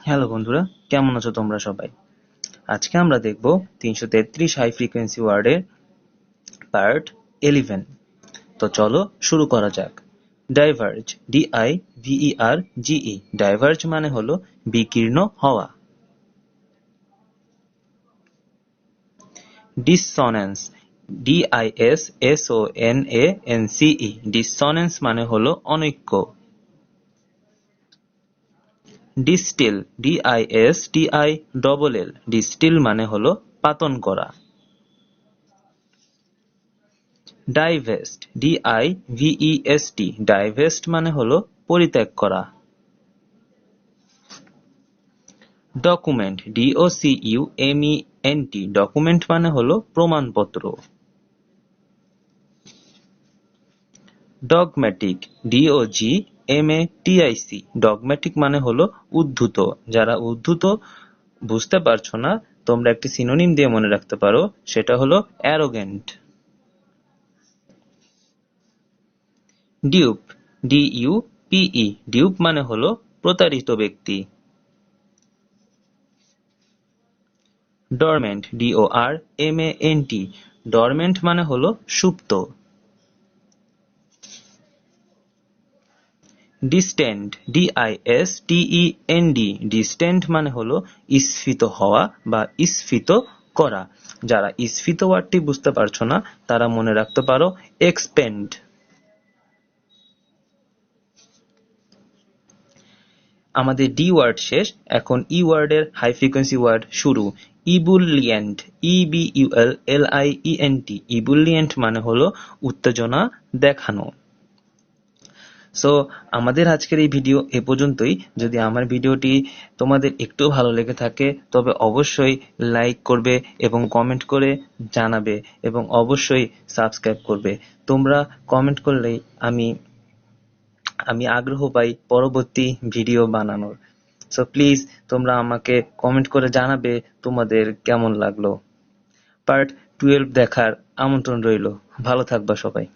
Hello বন্ধুরা, কেমন আছো তোমরা সবাই? আজকে আমরা দেখব 333 হাই ফ্রিকোয়েন্সি ওয়ার্ডের পার্ট 11। তো চলো শুরু করা যাক। ডাইভার্জ, DIVERGE, ডাইভার্জ মানে হলো বিকীর্ণ হওয়া। ডিসসোনেন্স, DISSONANCE, ডিসসোনেন্স মানে হলো অনৈক্য। ডিস্টিল, DISTILL, ডিস্টিল মানে হলো পাতন করা। ডাইভেস্ট, DIVEST, ডাইভেস্ট মানে হলো পরিত্যাগ করা। ডকুমেন্ট, DOCUMENT, ডকুমেন্ট মানে হলো প্রমাণপত্র। ডগম্যাটিক, DOGMATIC, ডগম্যাটিক মানে হলো উদ্ধত। যারা উদ্ধত বুঝতে পারছো না, তোমরা একটি সিনোনিম দিয়ে মনে রাখতে পারো, সেটা হলো অ্যারোগেন্ট। ডিউপ, DUPE, ডিউপ মানে হলো প্রতারিত ব্যক্তি। ডরমেন্ট, DORMANT, ডরমেন্ট মানে হলো সুপ্ত। ডিস্টেন্ট, DISTEND, ডিস্টেন্ট মানে হলো স্ফীত হওয়া বা স্ফীত করা। যারা স্ফীত ওয়ার্ডটি বুঝতে পারছো না, তারা মনে রাখতে পারো এক্সপেন্ড। আমাদের ডি ওয়ার্ড শেষ, এখন ই ওয়ার্ডের হাই ফ্রিকোয়েন্সি ওয়ার্ড শুরু। ইবুলিয়েন্ট, EBULLIENT, ইবুলিয়েন্ট মানে হলো উত্তেজনা দেখানো। সো আমাদের আজকের এই ভিডিও এ পর্যন্তই। যদি আমার ভিডিওটি তোমাদের একটু ভালো লেগে থাকে তবে অবশ্যই লাইক করবে এবং কমেন্ট করে জানাবে এবং অবশ্যই সাবস্ক্রাইব করবে। তোমরা কমেন্ট করলেই আমি আগ্রহ পাই পরবর্তী ভিডিও বানানোর। সো প্লিজ তোমরা আমাকে কমেন্ট করে জানাবে তোমাদের কেমন লাগলো। পার্ট 12 দেখার আমন্ত্রণ রইল। ভালো থাকবা সবাই।